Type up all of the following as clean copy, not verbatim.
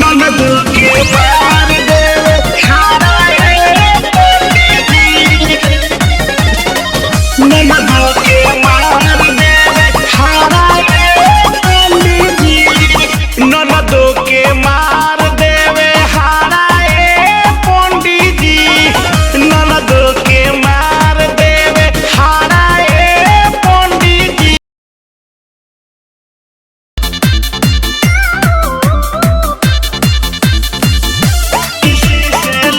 ननद के मार देवे हारा पंडित जी। ननद के मार देवे हारा पंडित जी। ननद के मार देवे हारा पंडित जी। ननद के मार देवे हारा पंडित जी। किसी से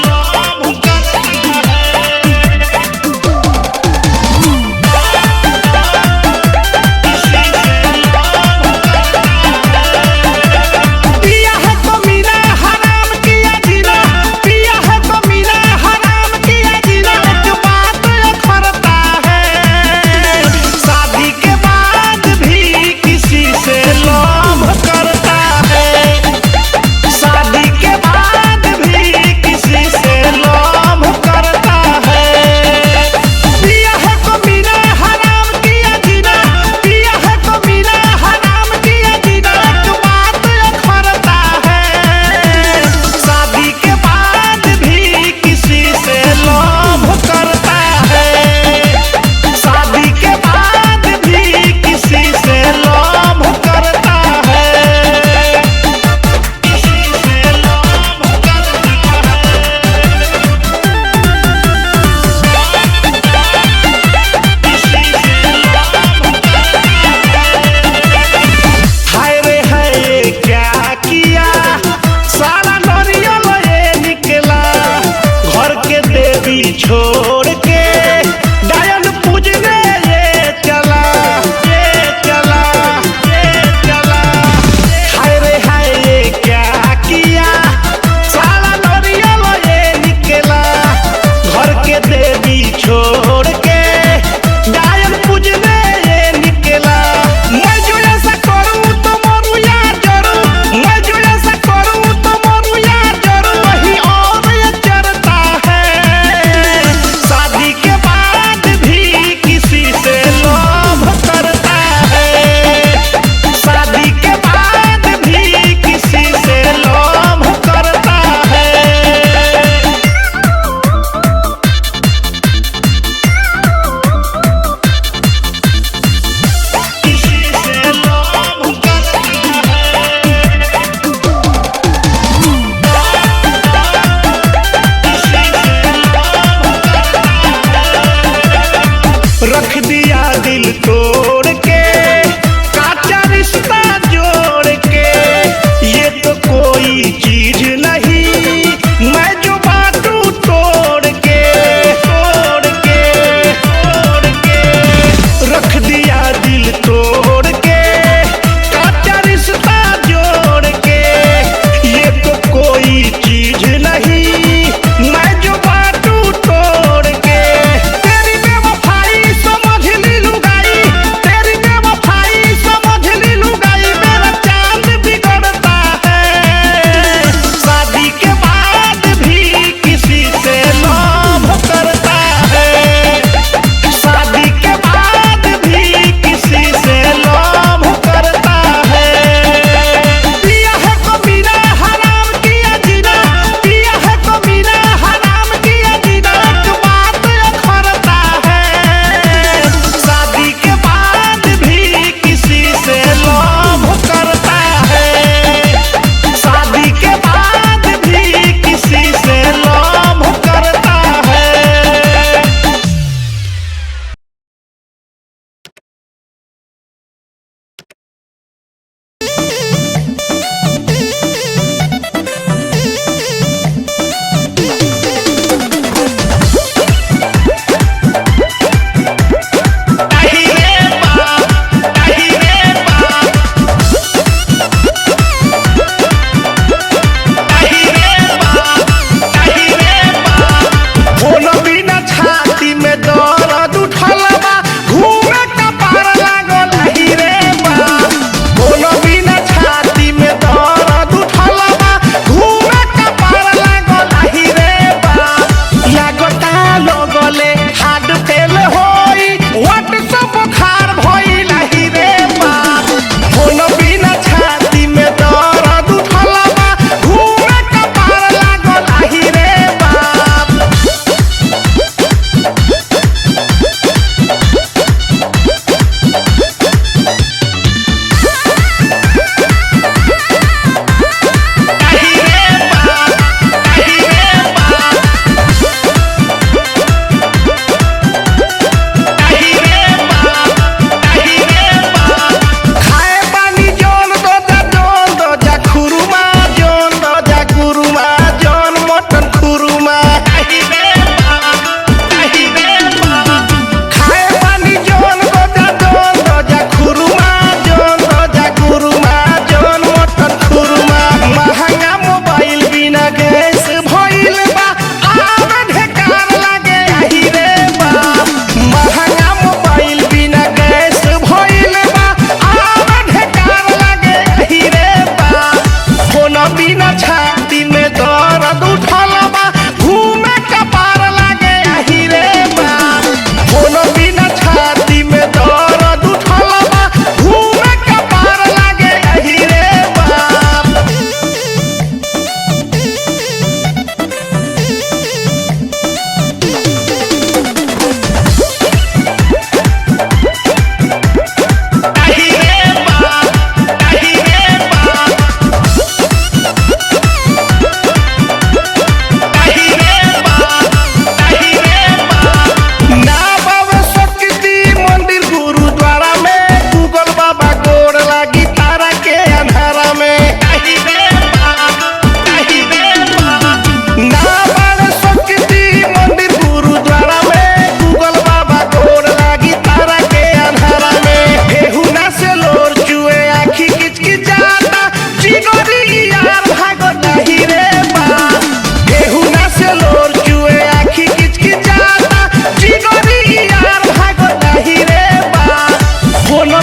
बिना छाती में दर्द उठल बा घूमे कपार लागे आही रे बाप कोनो बिना छाती में दर्द उठल बा घूमे कपार लागे आही रे बाप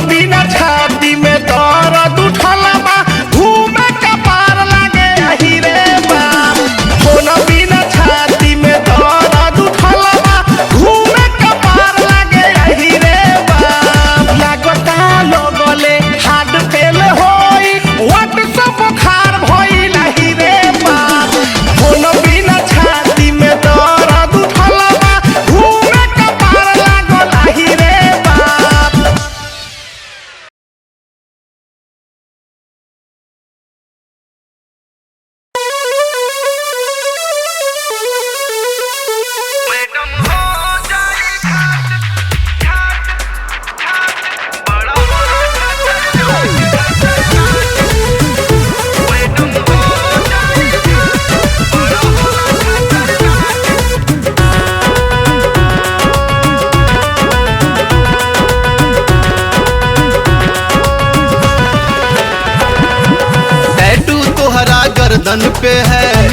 बिना छाती में दर्द उठल बा घूमे कपार लागे आही रे बाप कोनो बिना छाती में दर्द उठल बा घूमे कपार लागे आही रे बाप लागता लगले हाथ फेल होई वट सब बुखार भइल आही रे बाप कोनो बिना छाती में दर्द उठल बा घूमे कपार लागल आही रे बाप गर्दन पे है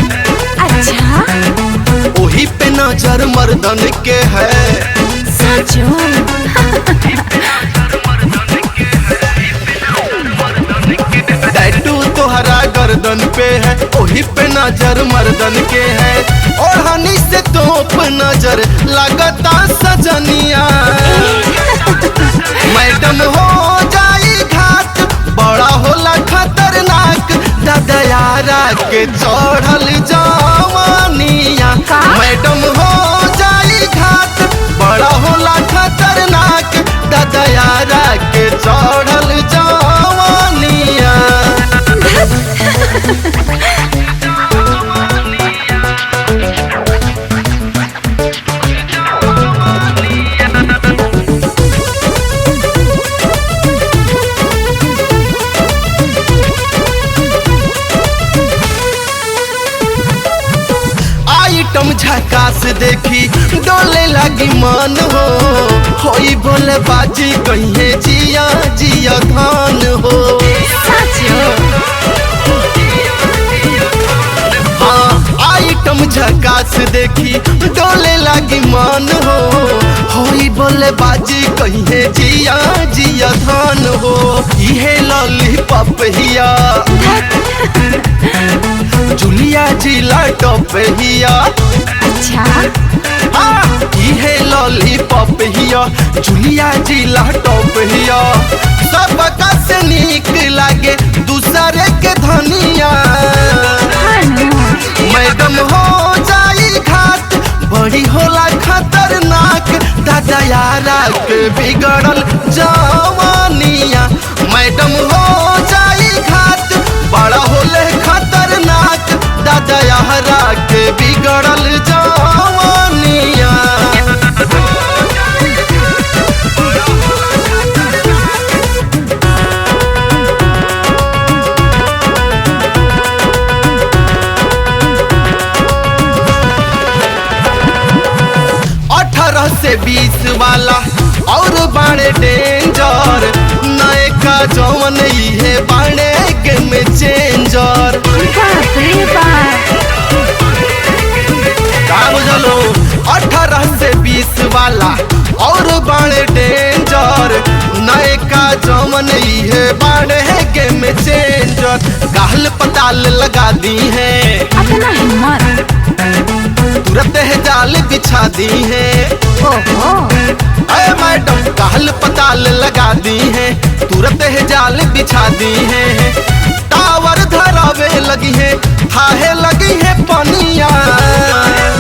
अच्छा वही पे नजर मर्दन के है सचो टैटू तोहरा गर्दन पे है वही पे नजर मर्दन के है और हनी से तोप नजर लगता सजनिया मैडम हो जाई घाट बड़ा होला खतरनाक ददयारा के चढ़ल जवानिया मैडम हो जाई घाट बड़ा होला खतरनाक ददयारा के चढ़ल जवानिया आइटम झकास देखी डोले लगी मन हो होई बोले बाजी कहिए जिया जिया धान हो हाँ आइटम झकास देखी डोले लगी मन हो होई बोले बाजी कहिए जिया जिया धान हो इहे लॉलीपॉप हिया जुलिया जिला टॉप हिया अच्छा इहे लॉलीपॉप हिया जुलिया जिला टॉप हिया सबका से नीक लागे दूसरे के धनिया मैडम हो जाई घाट बड़ी होला खतरनाक ददयारा के बिगड़ल जवानिया मैडम हो जाई घाट बड़ा होले खतरनाक ददयारा के बिगड़ल जवानिया से 20 वाला और बाड़े डेंजर नए का जवन है बाड़े गेम चेंजर का बुझलो 18 से 20 वाला और बाड़े डेंजर नए का जवन है बाड़े गेम चेंजर गाल पताल लगा दी है, अपना हिम्मत। तुरंत है जाल बिछा दी है। ओहो अरे मैडम कहल पताल लगा दी है, तुरंत है जाल बिछा दी है। टावर धरावे लगी है, हाहे लगी है पनिया।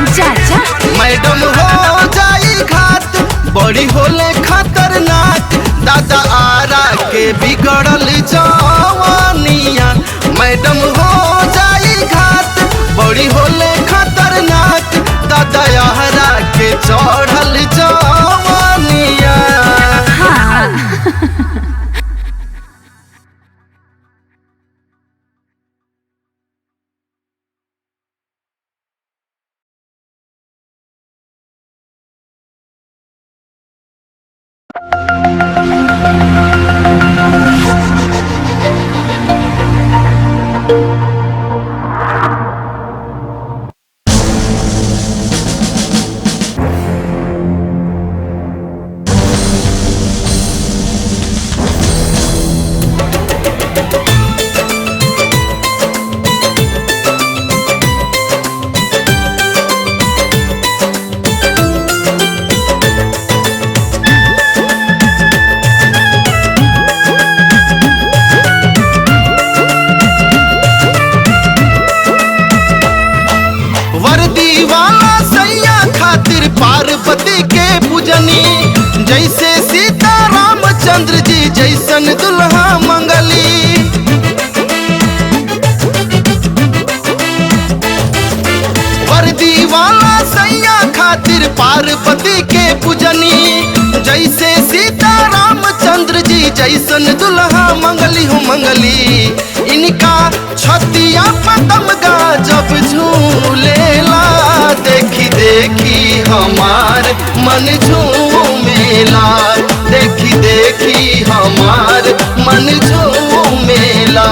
चाचा मैडम हो जाई घात, बड़ी होले खतरनाक। दादा आरा के बिगड़ल जवानिया। मैडम हो जाई घात, बड़ी होले खतरनाक। दादा आरा के चढ़ल जवानिया। हाँ वर्दी वाला सैया खातिर पार्वती के पूजनी। जैसे सीता रामचंद्र जी जैसन दुल्हा मंगली। वर्दी वाला सैया खातिर पार्वती के पूजनी। जैसे सीता रामचंद्र जी जैसन दुल्हा मंगली हो मंगली। इनका छतिया पतंगा जब झूलेला, देखी देखी हमार मन झूमेला। देखी देखी हमार मन झूमेला।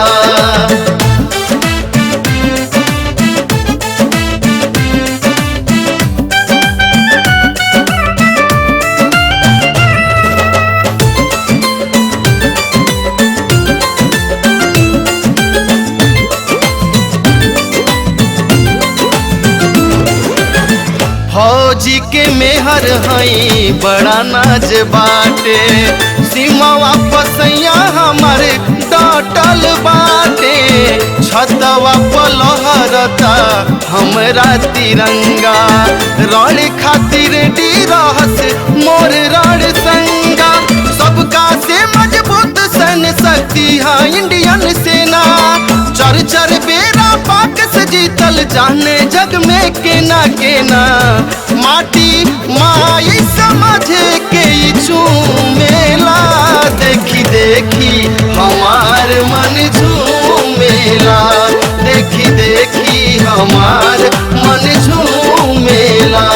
फौजी के मेहर हई बड़ा नाज बाटे। सीमावा पसैया हमारे डटल बाटे। छतवा पलहरता हमरा तिरंगा। रण खातिर डी रहस मोर रण संगा। सबका से मजबूत सन शक्ति है इंडियन सेना। चर चर बेरा पाक से जीतल जाने जग में केना केना। माटी माई समझे के झूमेला। देखी देखी हमार मन झूमेला। देखी देखी हमार मन झूमेला।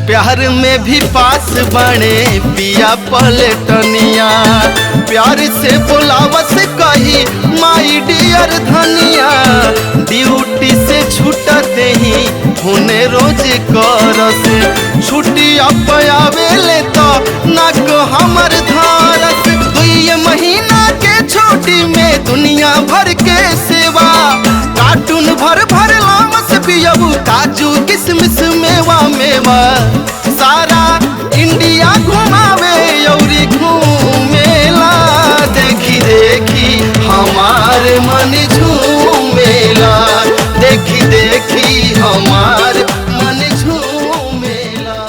प्यार में भी पास बने पिया पलटनिया। प्यार से बुलावस कही माई डियर धनिया। ड्यूटी से छूटते ही होने रोज करस। छुट्टी आवेले तो नाक हमर धारस। 2 महीना के छुट्टी में दुनिया भर के सेवा। कार्टून भर भर लामस पियबू काजू किशमिश मेवा मेवा। सारा इंडिया घुमावे औरी घूमेला। देखी देखी हमार मन झूमेला। देखी देखी हमार मन झूमेला।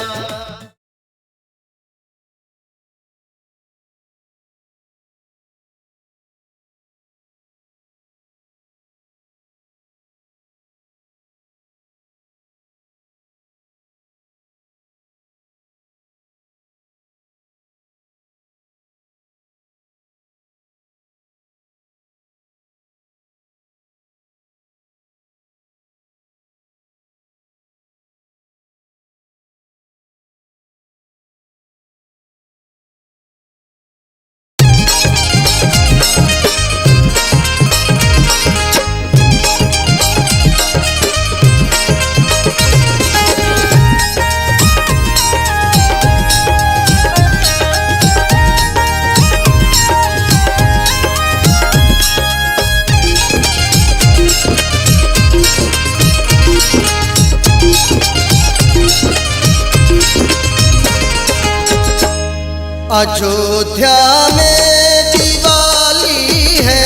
अयोध्या में दिवाली है,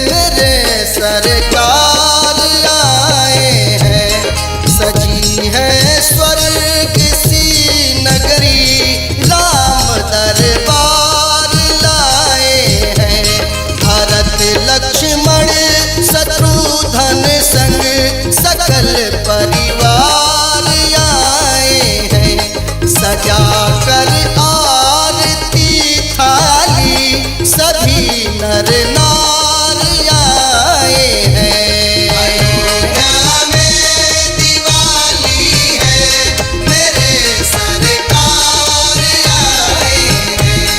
मेरे सरकार आए हैं। सजी है स्वर्ग सी नगरी, राम दरबार लाए हैं। भरत लक्ष्मण शत्रुघ्न संग सकल परिवार आए हैं। सजा कर सभी नर नार आए हैं। अयोध्या में दिवाली है, मेरे सरकार आए हैं।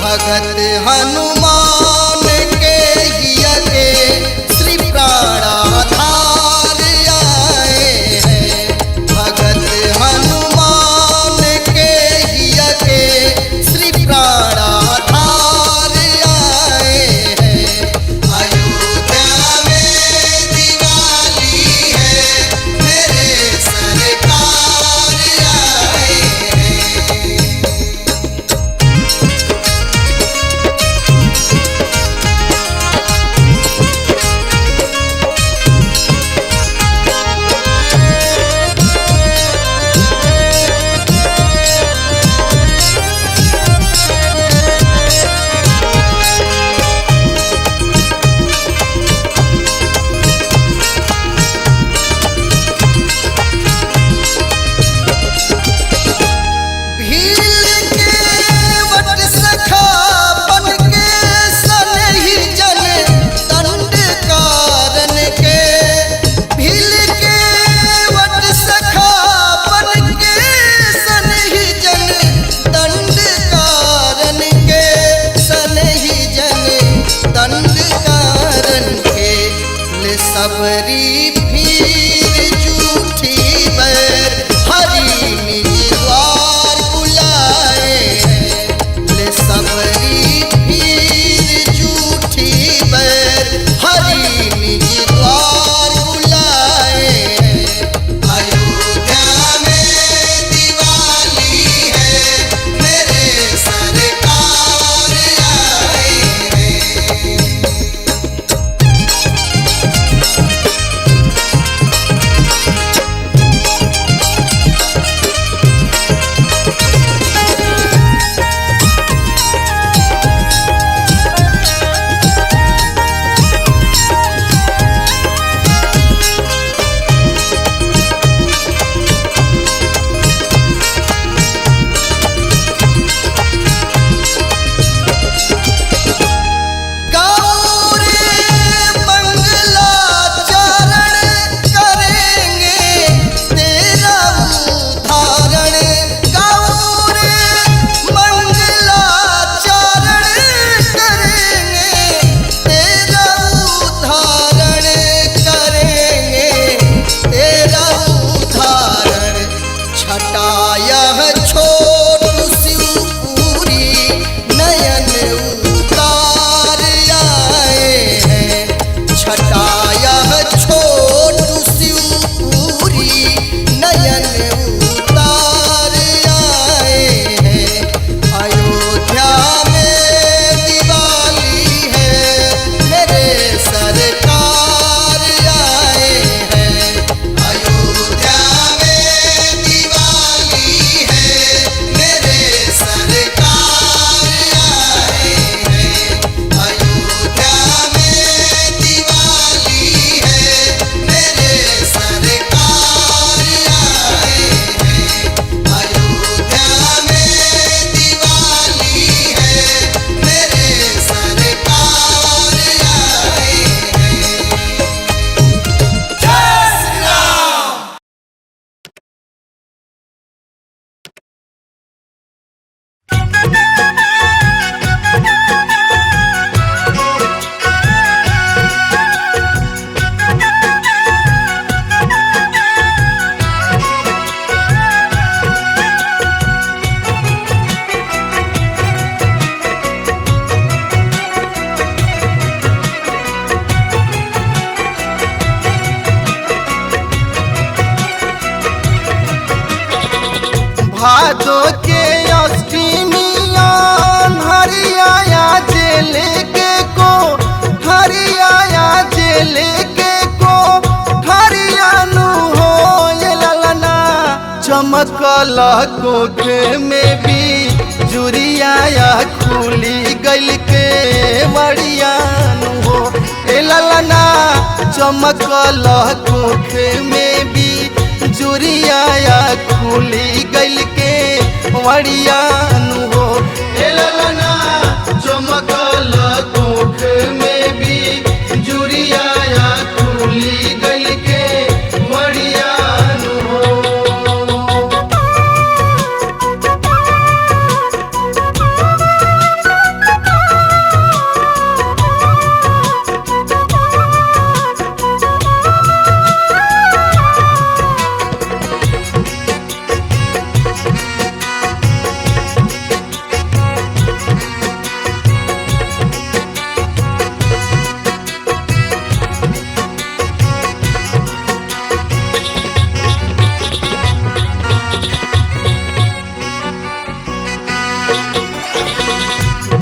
भगत हनुमान के यज्ञ श्री प्राणाधार आए हैं। भगत हनुमान के यज्ञ श्री प्राणाधार आए हैं। अयोध्या में दिवाली है, मेरे सरकार आए हैं। सबरी भीड़ झूठी बैर हरि निज द्वार बुलाए हैं। ले सबरी भीड़ झूठी बैर हरि निज द्वार बुलाए हैं। अयोध्या में दिवाली है, मेरे सरकार आए हैं। भादो के अष्टमियान हरियाया जेले के को हरियाया जेले के को हरियानु हो ये ललना चमकल कोखे में भी जुरियाया खुली गइल के वड़ियानु हो ए ललना चमकल कोखे में भी जुरियाया खुली गइल के वड़ियानु हो ए ललना चमकल कोखे में भी जुरियाया खुली गइल के वड़ियानु हो।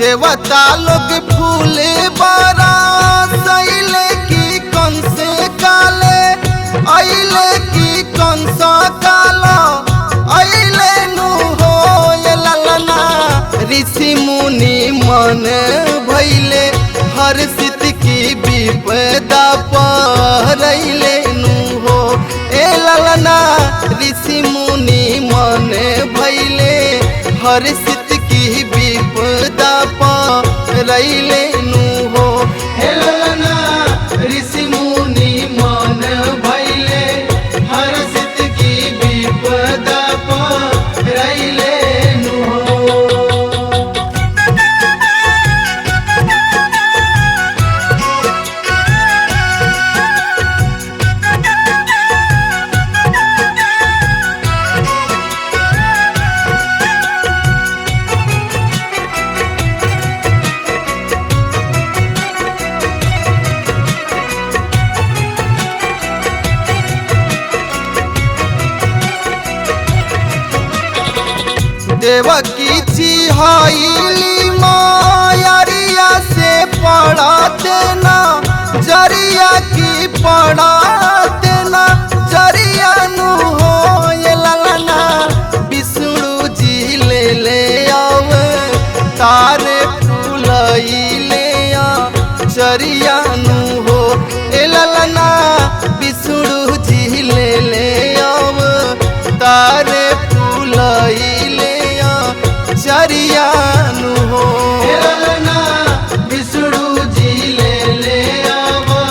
देवता लोग फूले बारा सैले की कंसे काले अइले की कंसा काला अइले नु हो ये ललना ऋषि मुनि मन भइले हर्षित की विपदा परैले नु हो ए ललना ऋषि मुनि मन भइले हर्षित की विपदा परैले नु हो हे ललना ऋषि मुनि मन भइले हर्षित की विपदा परैले नु हो। देवकी चिहाइली मायरिया से पढ़ाते ना जरिया की पढ़ाते ना जरिया नु हो ये ललना विष्णु जी ले आव तारे फूलई ले आ जरिया नु हो ए ललना विष्णु जी ले आव तारे फूलई चरियानु हो हे ललना विष्णु जी ले आवा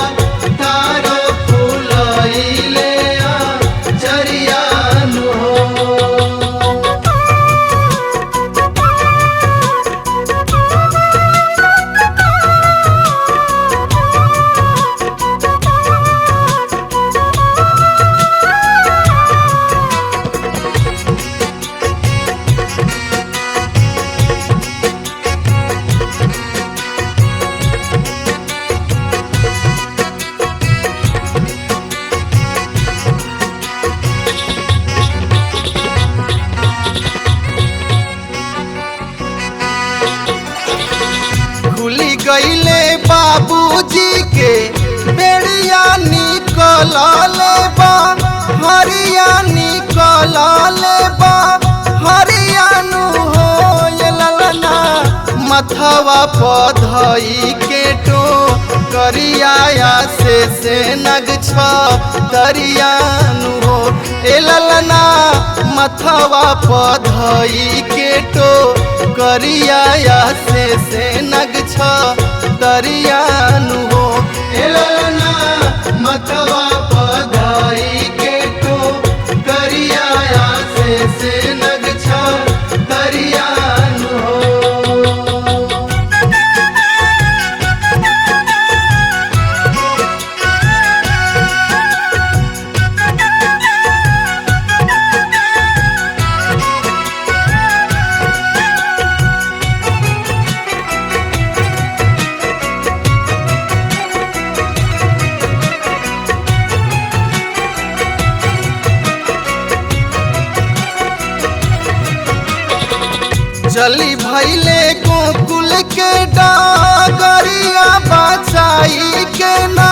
तारो फूलई ले आ चरियानु हो। खुली गईले बाबूजी के बेड़िया निकल ले बा हरिया निकल ले बा हरियानु हो ये ललना मथवा पधई के टो करियाया से नग छ दरियानु हो ए ललना मथवा पधई के टो करियाया से नग छ दरियानु हो ए ललना मथवा पधई के टो करियाया से नग छ दरियानु हो। चली भैले गोकुल के डागरिया बचाई के ना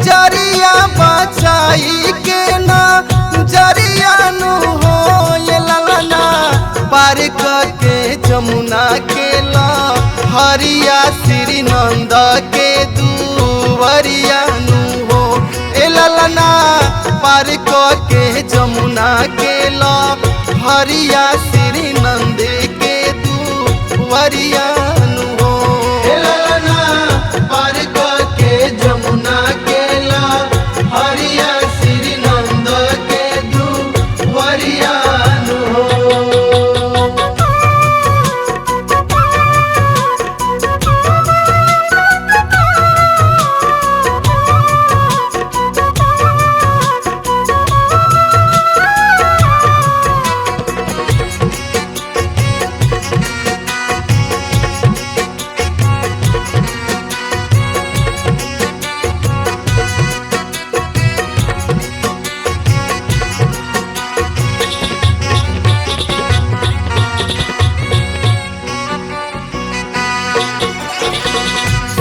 जरिया बचाई के ना जरिया नु हो ये ललना पार के जमुना के ला हरिया श्री नंद के दुवरिया नु हो ए ललना पार के जमुना के ला हरिया श्री नंद के दुवरिया नु हो ए ललना पार के जमुना के ला हरिया श्री नंद के दुवरिया नु हो।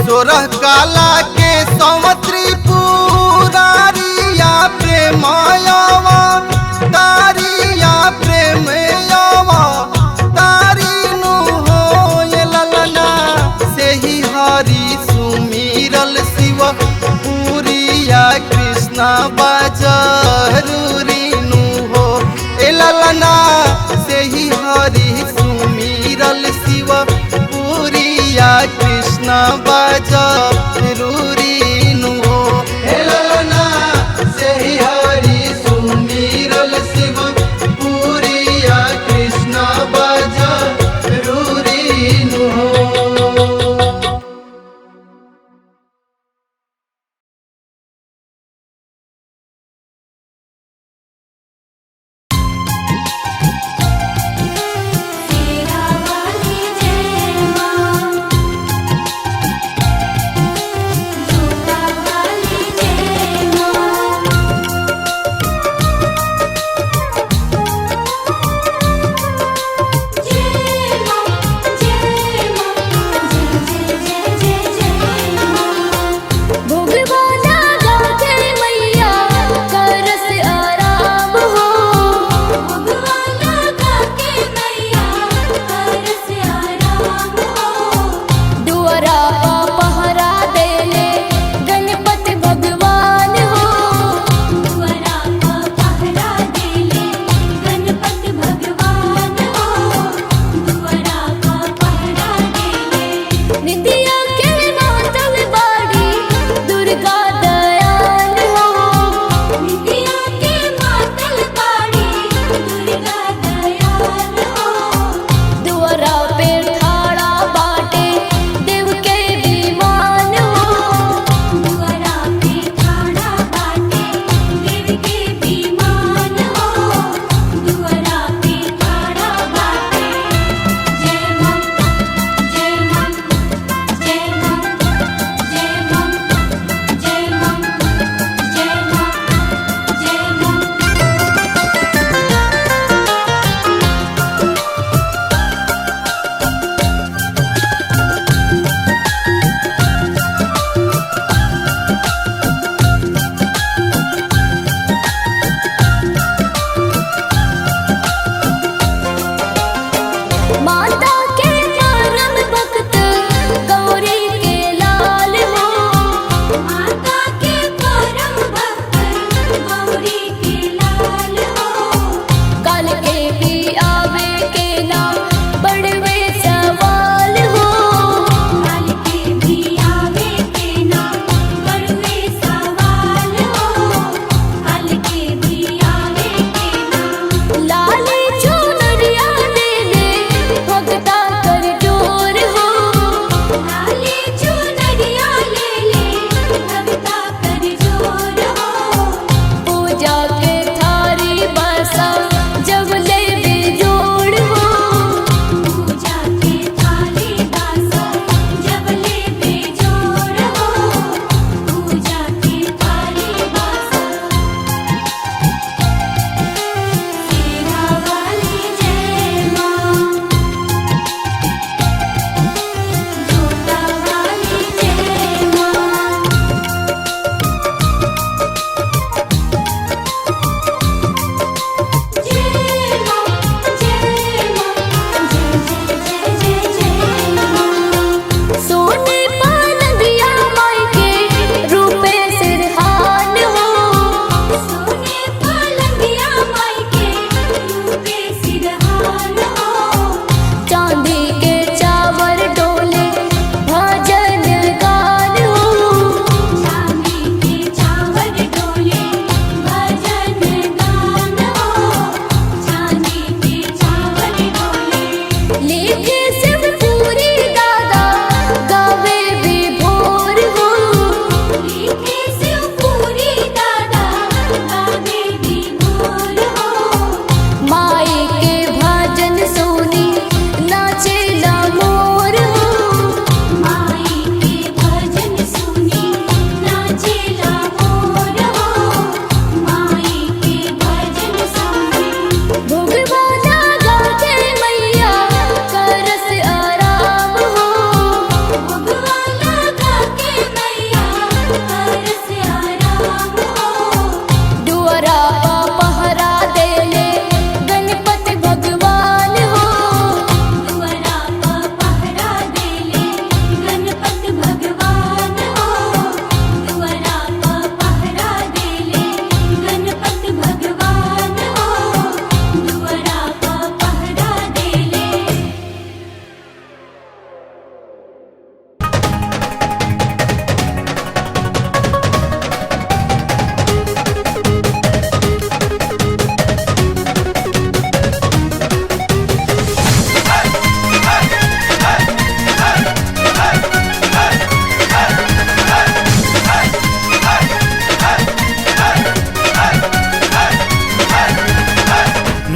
सोरह काला के सौमत्री पुरारिया प्रेमयवा तारिया प्रेमयवा तारिनु हो ये ललना से ही हरि सुमिरल शिव पुरिया कृष्ण बजरूरीनु हो ए ललना से ही हरि सुमिरल शिव पुरिया कृष्ण बजरूरीनु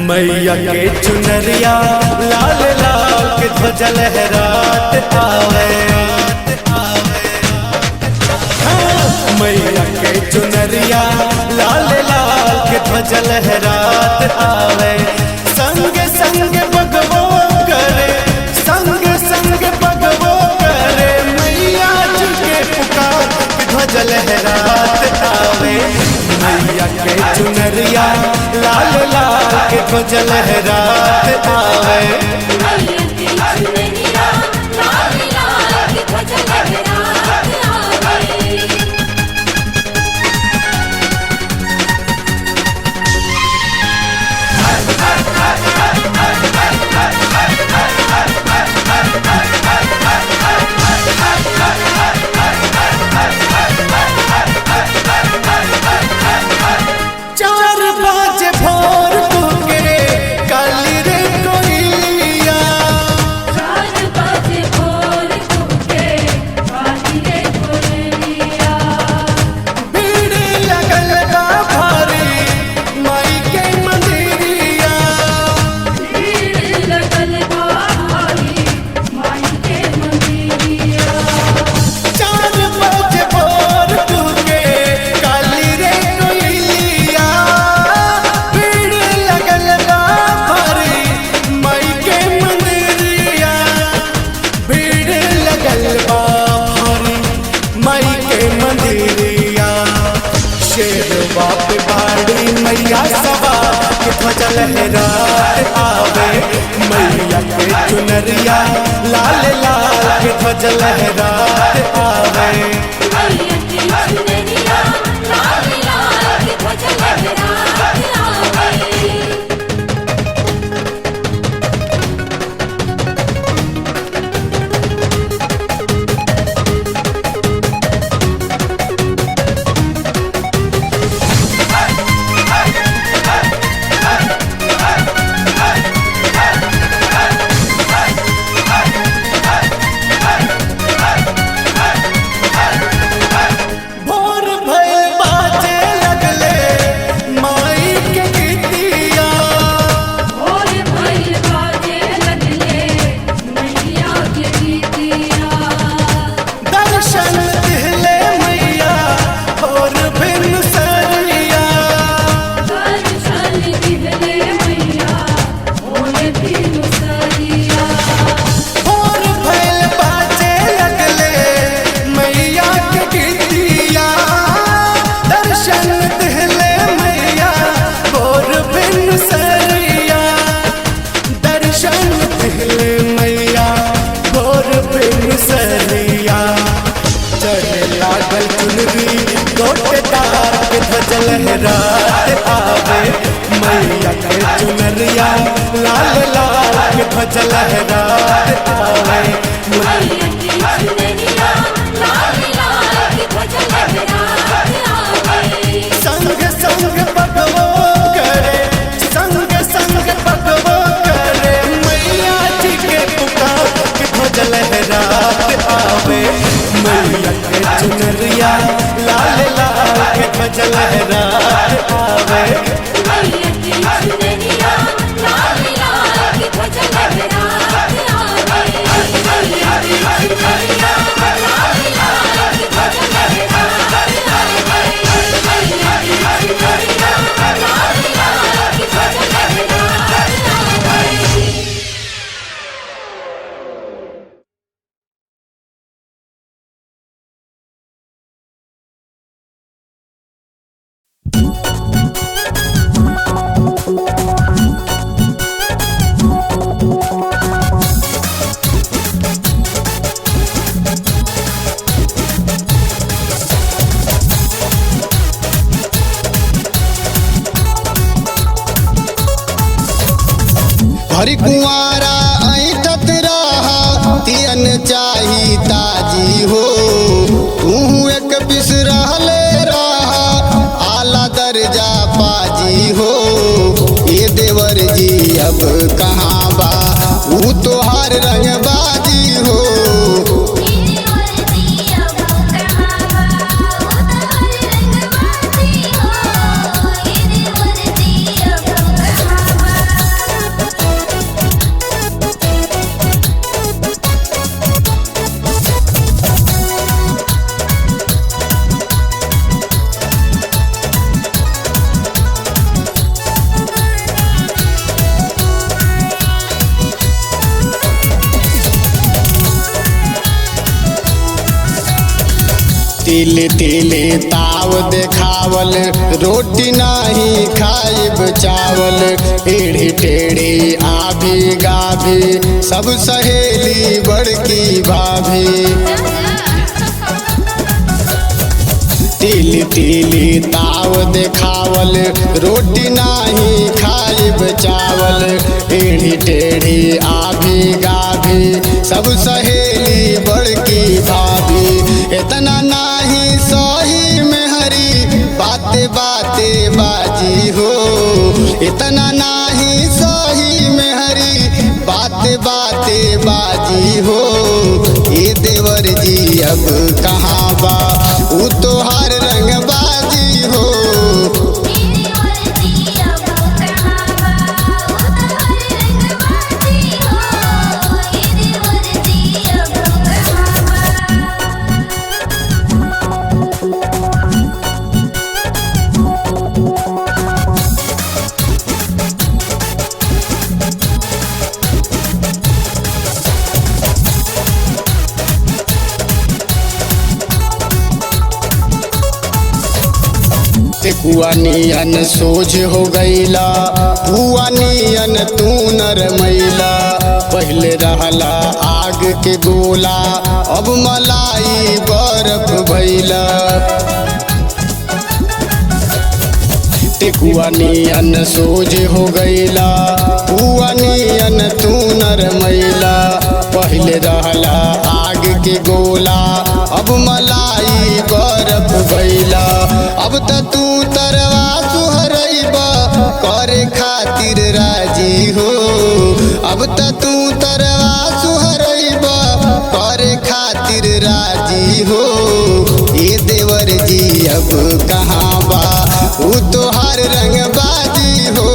मैया के चुनरिया लाल लाल के ध्वजा लहरात आवे। मैया के चुनरिया लाल लाल के ध्वजा लहरात आवे। संग संग भगवो करे, संग संग भगवो करे, मैया जी के पुकार के ध्वजा लहरात आवे। मैया के चुनरिया लाल लाल के ध्वजा लहरात आवे। मैया के चुनरिया लाल लाल के ध्वजा लहरात आवे। चार बजे भोर तुके काली रे कोइलिया। 4 बजे भोर तुके काली रे कोइलिया। भीड़ लगल बा भारी माई के मंदिरिया। भीड़ लगल बा भारी माई के मंदिरिया। 4 बजे भोर तुके काली रे कोइलिया। भीड़ लगल बा भारी माई के मंदिरिया। भीड़ लगल बा भारी माई के मंदिरिया। शेरवा पे बाड़ी मैया सवा के ध्वजा लहरात आवे। मैया के चुनरिया लाल लाल के ध्वजा लहरात आवे। मैया के चुनरिया लाल लाल के ध्वजा लहरात आवे। भोर भइल बाजे लगले माई के गीतिया। भोर भइल बाजे लगले मैया के गीतिया। दर्शन दिहले मैया और बिन सरिया। दर्शन दिहले मैया और बिनु सरिया। भोर भइल बाजे लगले मैया के गीतिया। दर्शन दिहले मैया और बिन सरिया। दर्शन दिहले मैया और बिन सरिया। चढ़े लागल चुनरी गोटेदार के ध्वजा लहरात आवे। मैया के चुनरिया लाल लाल के ध्वजा लहरात आवे। मैया के चुनरिया लाल लाल के ध्वजा लहरात आवे। संग संग भगवो करे, संग संग भगवो करे, मैया जी के पुकार के ध्वजा लहरात आवे। मैया के चुनरिया लाल लाल के ध्वजा लहरात आवे। मैया के चुनरिया लाल लाल के ध्वजा लहरात आवे। मैया के चुनरिया लाल लाल के ध्वजा लहरात आवे। मैया के चुनरिया लाल लाल के ध्वजा लहरात आवे। हरि कुंवारा ऐठत रहा तियन चाही ताजी हो। तू एक पिस रहले रहा आला दर्जा पाजी हो। ये देवर जी अब कहाँ बा ऊ तोहार रंगबाजी हो। तिल तिल ताव देखावल रोटी नाही खाइब चावल एढ़ी टेढ़ी आभी गाभी सब सहेली बड़की भाभी तिल तिल ताव देखावल रोटी नाही खाइब चावल एढ़ी टेढ़ी आभी गाभी सब सहेली बड़की भाभी इतना नाही सही में हरी बाते बाते बाजी हो इतना नाही सही में हरी बाते बाते बाजी हो ये देवर जी अब कहाँ बा ऊ तो हर रंग बाजी हो कुआ नियन सोझ हो गईला पुआ नियन तू नर मैला पहले रहला आग के गोला अब मलाई बर्फ भैला टेकुआ नियन सोझ हो गईला पुआ नियन तू नर मैला पहले रहला आग के गोला अब मलाई बर्फ भैला अब त तू तरवा सुहरैबा करे खातिर राजी हो अब त तू तरवा सुहरैबा करे खातिर राजी हो ये देवर जी अब कहाँ बा ऊ तो हर रंग बाजी हो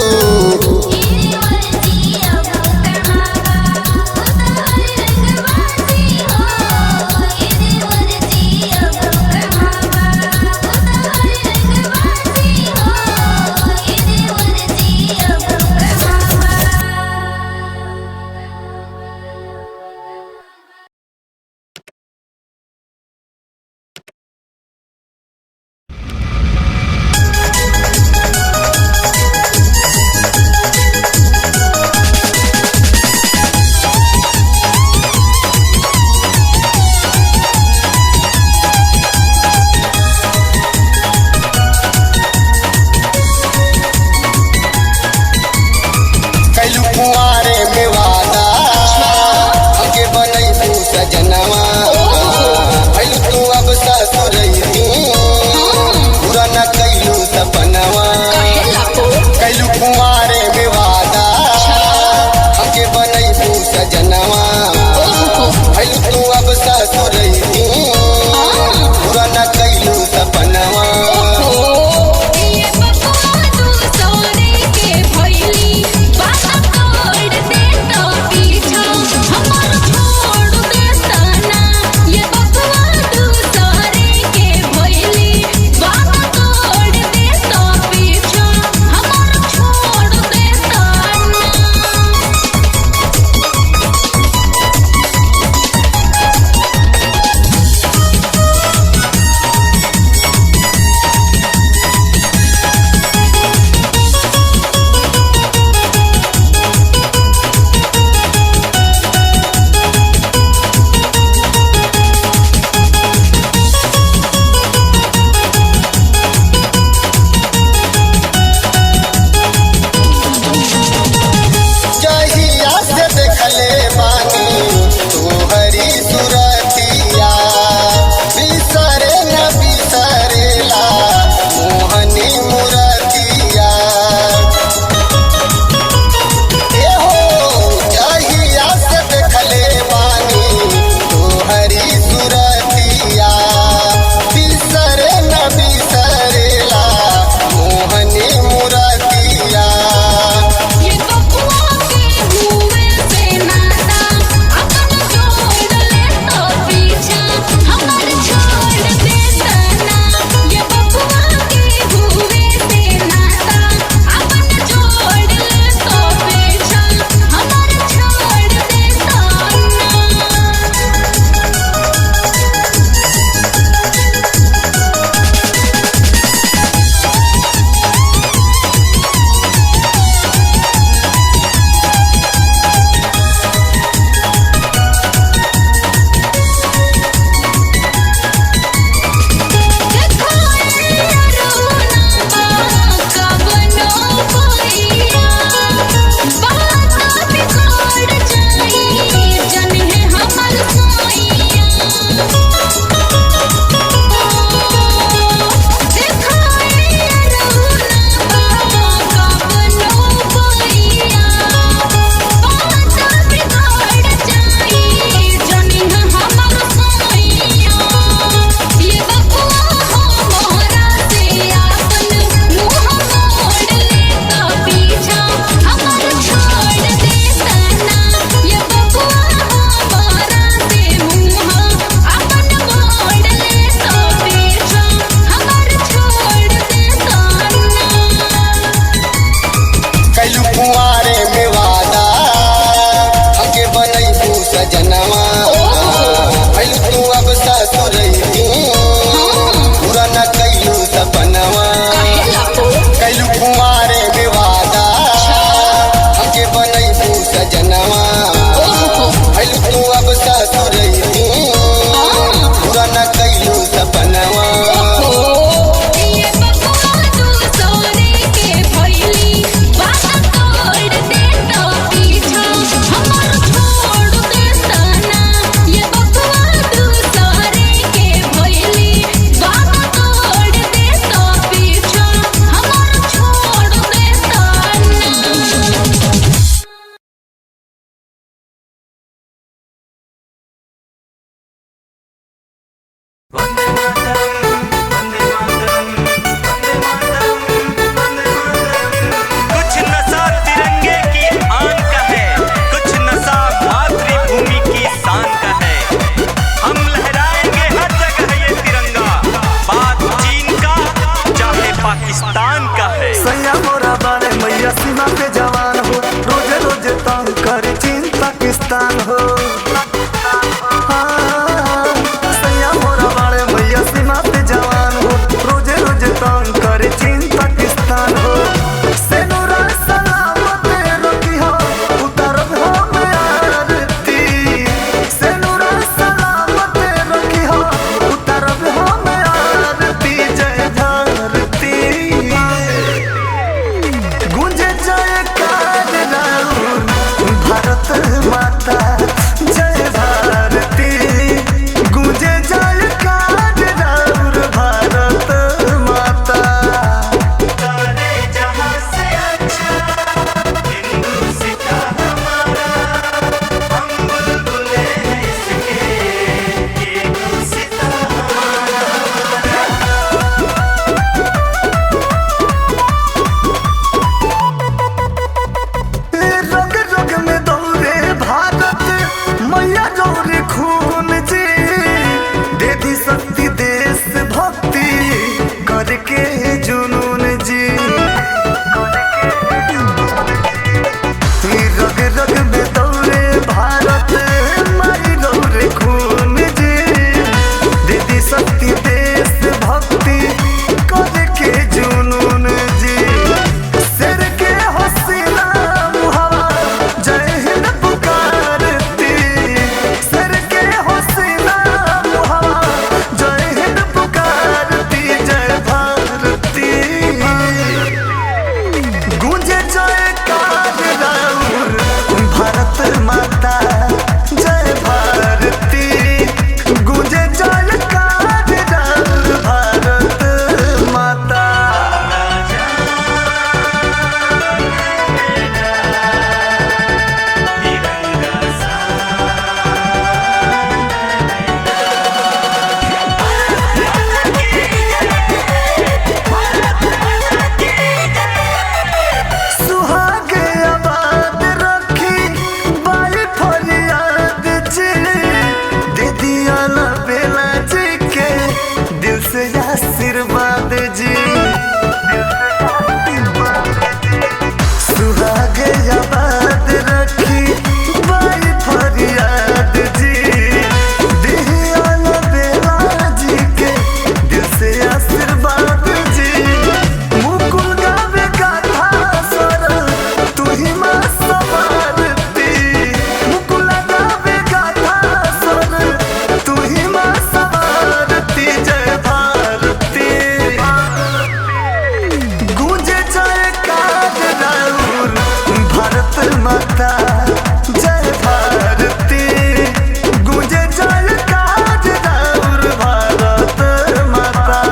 जुनून जी, रग रग में दौड़े भारत माई दौड़े खून जी, दीदी शक्ति देश भक्ति करे के जुनून जी, सिर के हसीना मुहावा जय हिंद पुकारती, सिर के हसीना मुहावा जय हिंद पुकारती, जय भारती गूंजे जयकार राउर भारत माता, जय भारती गूंजे जयकार राउर भारत माता। सुहागे आबाद रखी बाई फरियाद जी, दीदी आला बेला जी के दिल से आशीर्वाद जी, सुहागे आबाद रखी बाई फरियाद जी, दीदी आला बेला जी के दिल से आशीर्वाद जी, मुकुल गावे गाथा स्वर तू ही माँ सवारती, मुकुल गावे गाथा स्वर तू ही माँ सवारती, जय भारती गूंजे जयकार राउर भारत माता, जय भारती गूंजे जयकार राउर भारत माता।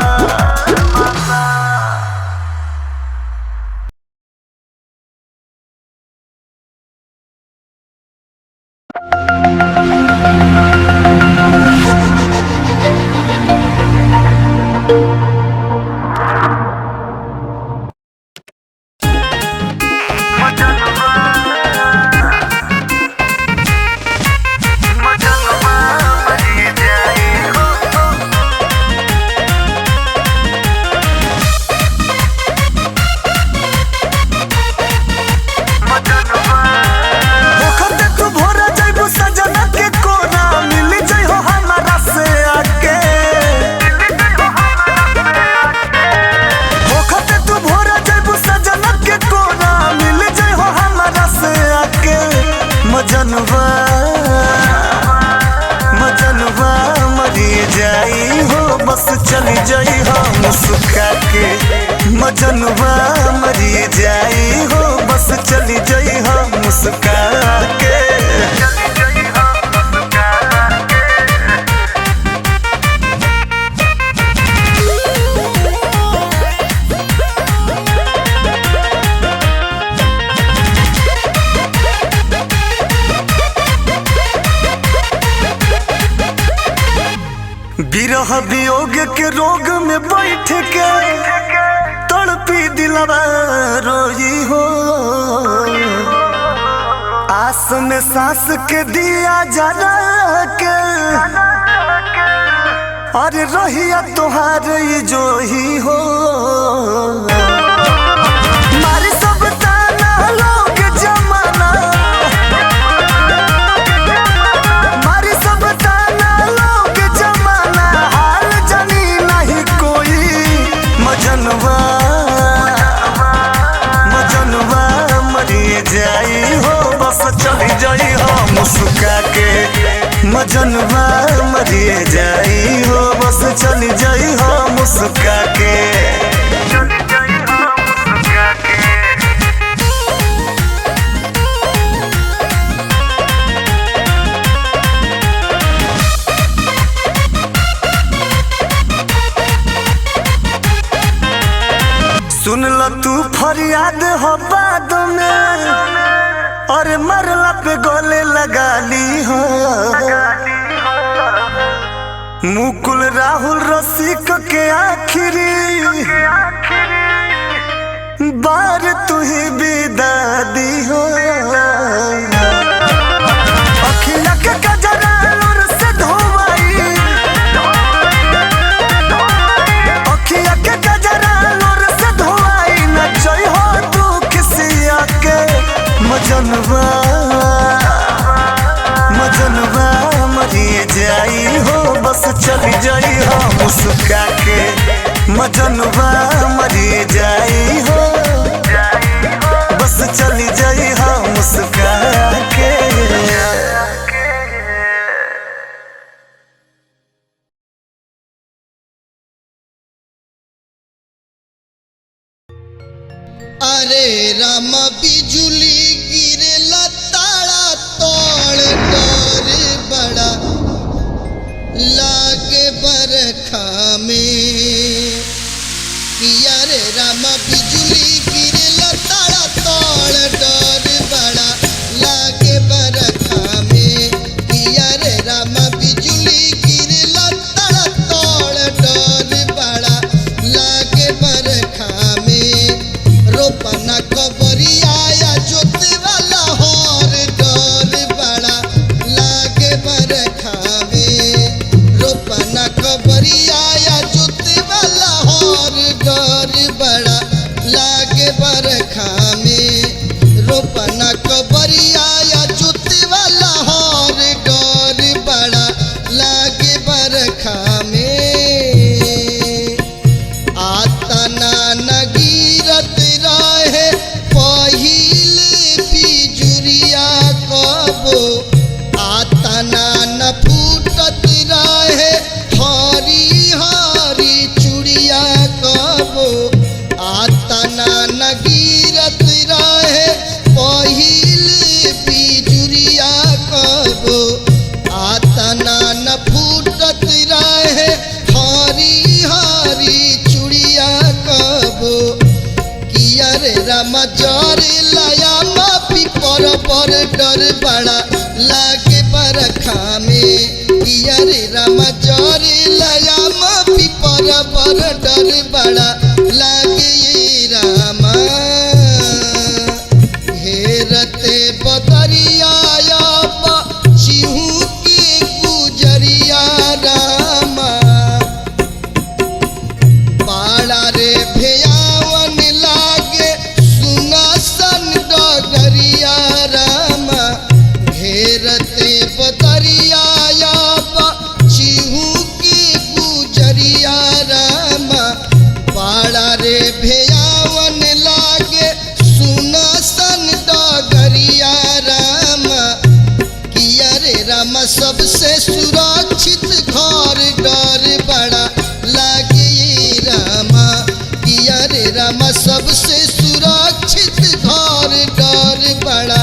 होखते तू भोरा जइबू सजना के कोना, मिल जइहो हमारा से आके, होखते तू भोरा जइबू सजना के कोना, मिल जइहो हमारा से आके, मजनवा मजनवा मरी जाई हो बस चली जाई हो मुस्का के, मजनवा मरी जाई हो बस चली जाई हो मुस्का के। विरह वियोग के रोग में बैठ के तड़पी दिलवा रोई हो, आस में सांस के दिया जला के, अरे रहिया तोहार जो ही हो, मारी सब ताना लोग जमाना, मारी सब ताना लोग जमाना, हाल जानी नहीं कोई, मजनवा मजनवा मरी जाई हो बस चली जाई हो मुस्का के, मजनवा मरी जाई हो बस चली जाई हो मुस्का के। सुन ल तू फरियाद हो बाद में, अरे मरला पे गले लगा ली हो, मुकुल राहुल रसिक के आखिरी बार तू ही विदा दी हो, अखिया के गजरा नूर से धोवाई, अखिया के गजरा मजनुआ मरी जाई हो, बस चली जाई हम मुस्का के। अरे राम बिजुली गिरला ताड़ा तोड़ डर बड़ा लागे बरखा में। किया रे राम बिजुली गिरला ताड़ा तोड़ डर बड़ा लागे बरखा में। किया रे राम बिजुली गिरला ताड़ा तोड़ डर बड़ा लागे बरखा में। रोपना कबरिया या जोते वाला होर डर बड़ा लागे बरखा में। रोपना कबरिया या जोते वाला होर डर बड़ा लागे बरखा में। रोपना कबरिया या जोते वाला होर डर बड़ा लागे बरखा में। आता ना नगीरत रहे पहिल बिजुरिया कबो। आता ना न फूटत रहे हरी हरी चूड़िया कबो। आता ना नगीरत रहे पहिल बिजुरिया कबो। आता ना न फूटत रहे हरी हरी चूड़िया कबो। किया रे राम जरे लाया माफी पर डर बड़ा लागे बरखा में। किया रे राम जरे लाया माफी पर डर बड़ा लागे ये रामा। घेरते बदरिया चिहू के गुजरिया रामा। बाड़ा रे भैयावन लागे सुना सन डगरिया रामा। घेरते बदरिया चिहू के गुजरिया रामा। बाड़ा रे भैयावन लागे सुना सन डगरिया रामा। किया रे राम सबसे सुरक्षित घर डर बड़ा लागे ये रामा। किया रे राम सबसे सुरक्षित घर डर बड़ा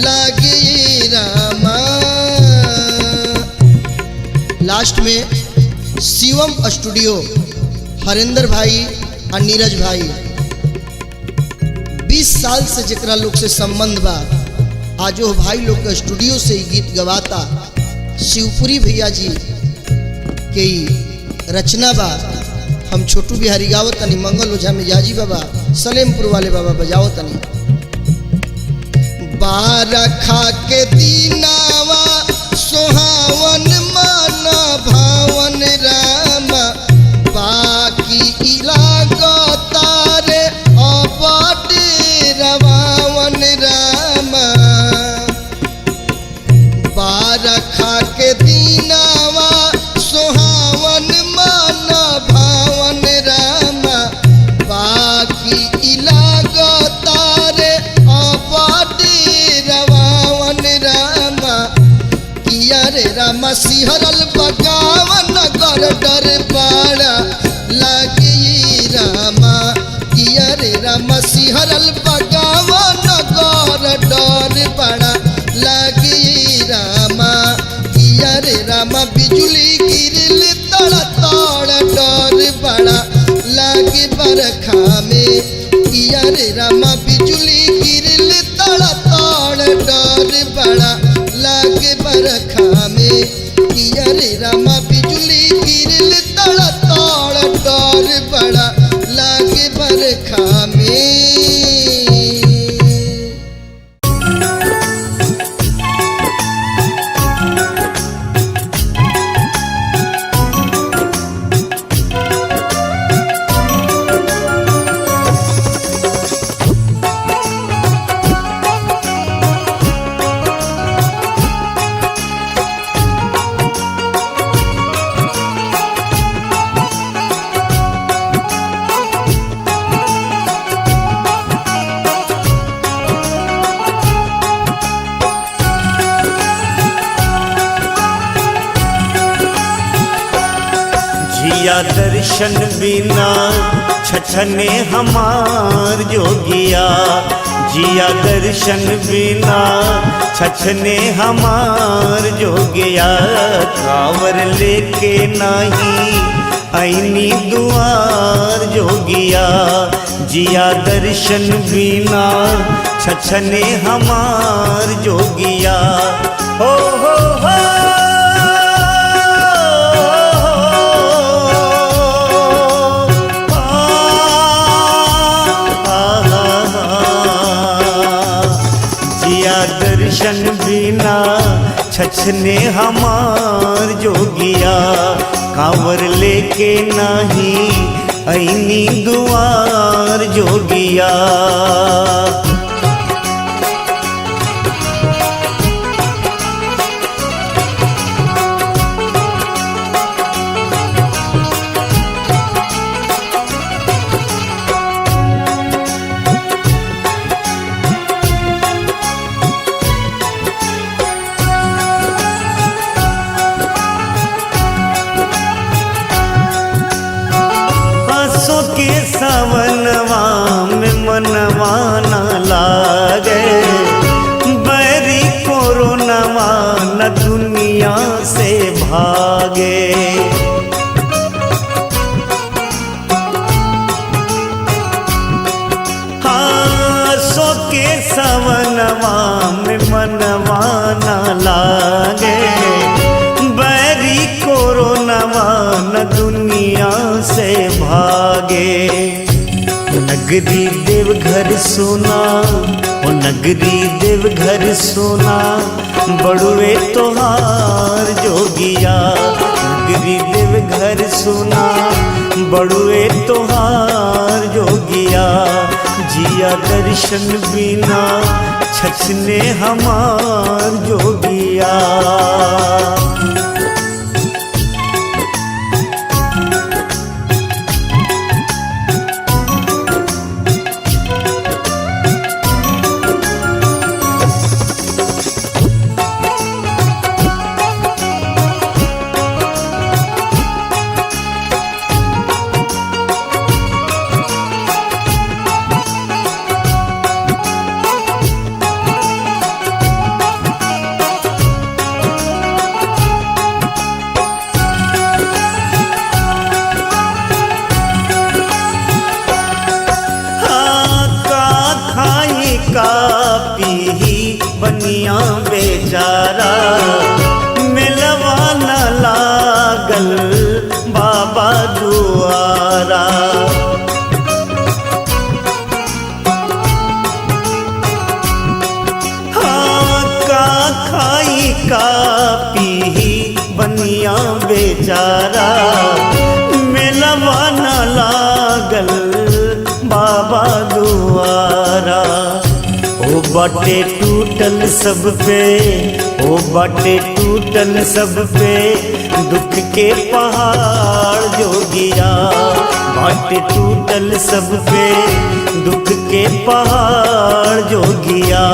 लागे ये रामा। लास्ट में शिवम स्टूडियो हरेंद्र भाई और नीरज भाई 20 साल से जकरा लोग से संबंध बा, आज वो भाई लोग के स्टूडियो से ही गीत गवाता। शिवपुरी भैया जी के रचना बा। हम छोटू बिहारी गावत तनी, मंगल ओझा मिजाजी बाबा सलेमपुर वाले बाबा बजाओ तनी। बारखा के दीनावा सोहावन माना भावन रामा। बाकी इलाका रे अबाट रवावन रामा। बारखा के दीनावा सोहावन माना भावन रामा। बाकी इलाका रे अबाट रवावन रामा। किया रे रामा सिहरल बगावन कर डर बड़ा लागे रामा। किया रे रामा सिहरल बगावन कर डर बड़ा लागे रामा। किया रे रामा बिजुली गिरल तड़ तड़ डर बड़ा लागे बरखा में। किया रे रामा बिजुली गिरल तड़ तड़ डर बड़ा लागे बरखा में। किया रे रामा बिजुली गिरल तड़ तड़ डर बड़ा लागे बरखा में। जिया दर्शन बिना छछने हमार जोगिया, जिया दर्शन बिना छछने हमार जोगिया, कांवर लेके नहीं ऐनी दुआर जोगिया, जिया दर्शन बिना छछने हमार जोगिया। हो हो हो दर्शन बिना छछने हमार जोगिया, कांवर लेके नहीं ऐनी दुआर जोगिया। के सवनवा में मनवा न लागे, बैरी कोरोनवा न दुनिया से भागे। हाँ सो के सवनवा में मनवा न लागे, बैरी कोरोनवा न दुनिया से भागे। नगरी देवघर सोना, ओ नगरी देवघर सोना, बड़ुए तोहार जोगिया, नगरी देवघर सोना, बड़ुए तोहार जोगिया, जिया दर्शन बिना छछने हमार जोगिया। का पीही बनिया बेचारा, मिलवा न लागल बाबा दुआरा। हाँ का खाई का पीही बनिया बेचारा, मिलवा न लागल बाबा दुआरा। ओ बाटे टूटल सब पे, ओ बाटे टूटल सब पे, दुख के पहाड़ जोगिया, बाटे टूटल सब पे, दुख के पहाड़ जोगिया,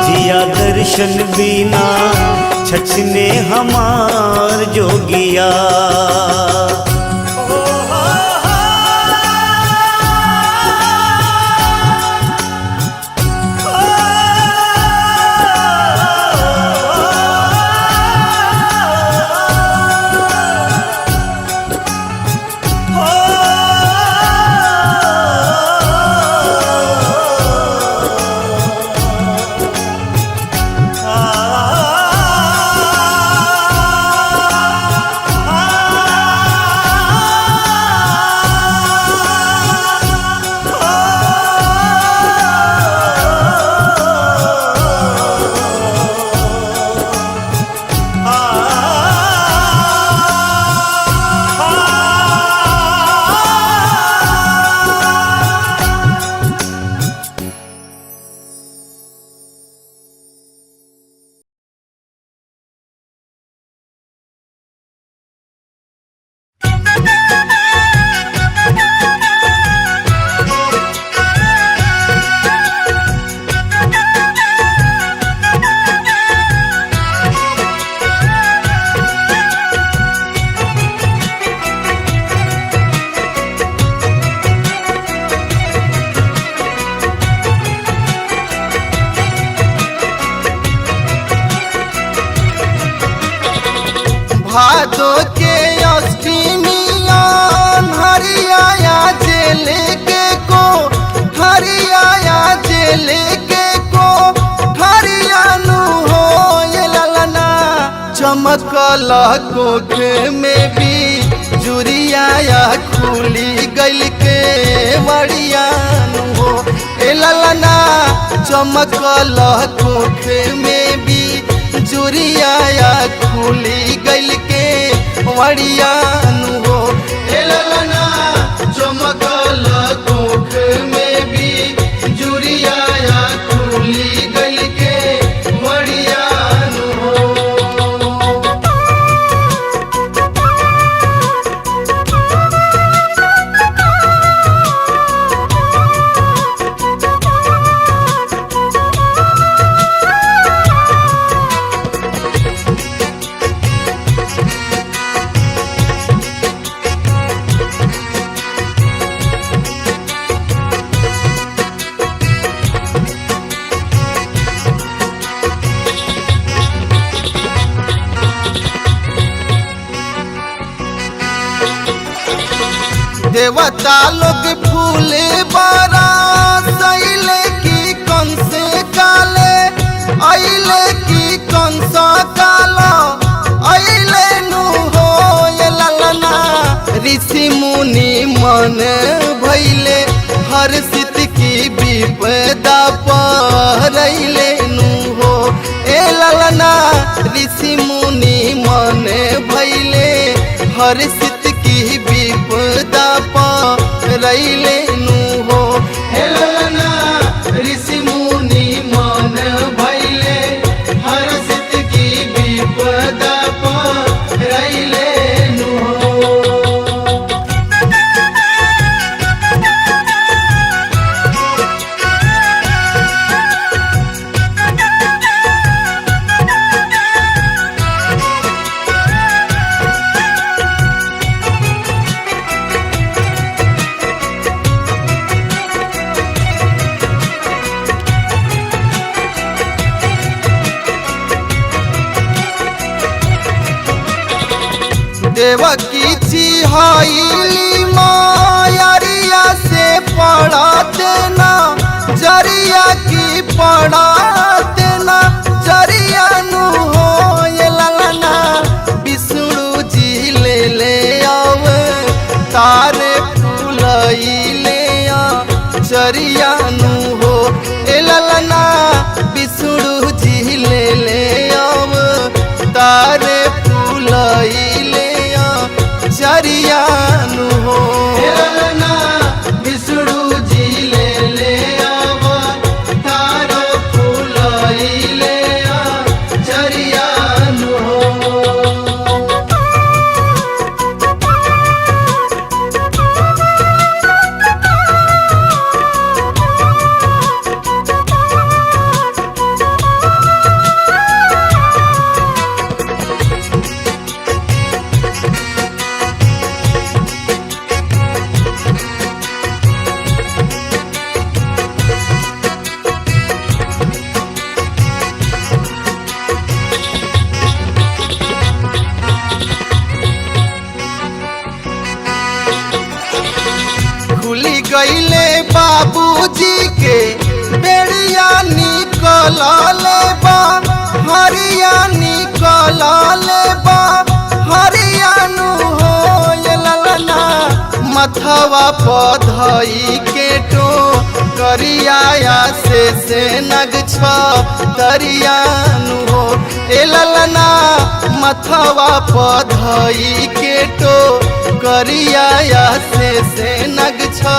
जिया दर्शन बिना छछने हमार जोगिया। भादो के अष्टमियान हरियाया जेले के को हरियाया जेले के को हरियानु हो ये ललना चमकल कोख में भी जुरियाया खुली गइल के मरियानु हो ए ललना चमकल कोख में भी जुरियाया खुली गइल के मरियानु हो ए ललना चमकल कोख में भी जुरियाया खुली गइल के मरियानु हो। देवता लोग फूले बारा सैले की कंसे काले अइले की कंसा काला अइले नु हो ये ललना ऋषि मुनि मन भइले हर सित की विपदा परैले नु हो ए ललना ऋषि मुनि मन भइले हर सित की विपदा परैले नु हो हे ललना ऋषि मुनि मन भइले हर सित की विपदा परैले नु हो। देवकी चिहाइली मायरिया से पड़ा देना जरिया की पड़ा देना जरिया नु हो ये ललना विष्णु जी ले आव तारे फूलई ले आ जरिया नु हो ए ललना विष्णु जी ले आव तारे फूलई चरियानु हो ललना विष्णु जी ले आवा तारो फूलई ले आ चरियानु हो। खुली गईले बाबूजी के बेड़िया निकल ले बा हरिया निकल ले बा हरियानु हो ये ललना मथवा पधई के टो करियाया से नग छ तरियानु हो ए ललना मथवा पधई के टो करियाया से नग छ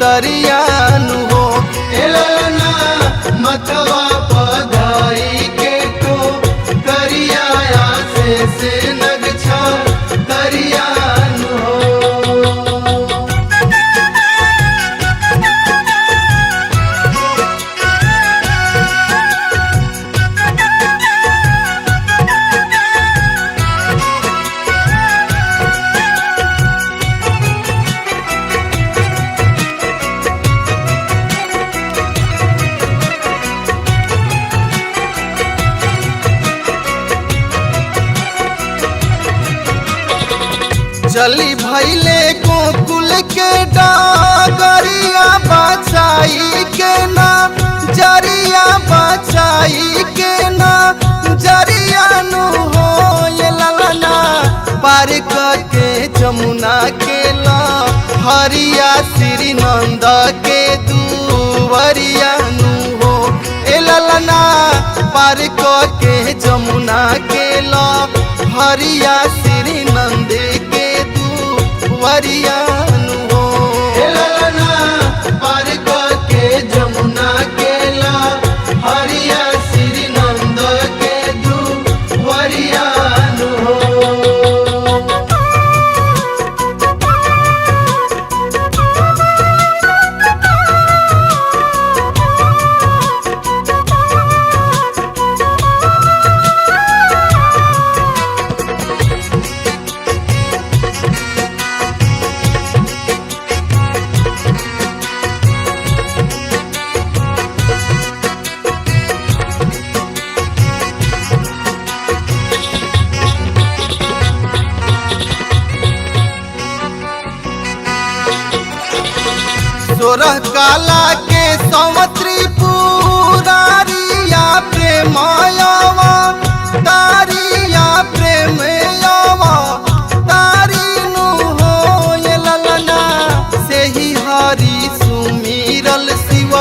तरियानु हो ए ललना मथवा पधई के टो करियाया से नग छ तरियानु हो। चली भैले गोकुल के डागरिया बचाई के ना जरिया बचाई के ना जरिया नु हो ये ललना पार के जमुना के ला हरिया श्री नंद के दुवरिया नु हो ए ललना पार के जमुना के ला हरिया श्री नंद के दुवरिया नु हो ए ललना पार के जमुना के ला हरिया श्री नंद के दुवरिया नु हो। सोरह काला के सौत्री पुरारिया प्रेमयवा तारिया प्रेमयवा तारी नु हो ये ललना से ही हरि सुमिरल शिव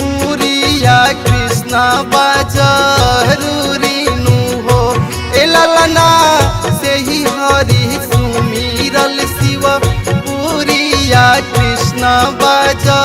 पुरिया कृष्ण बजरूरी नु हो ए ललना से ही हरि सुमिरल शिव पुरिया कृष्ण बजा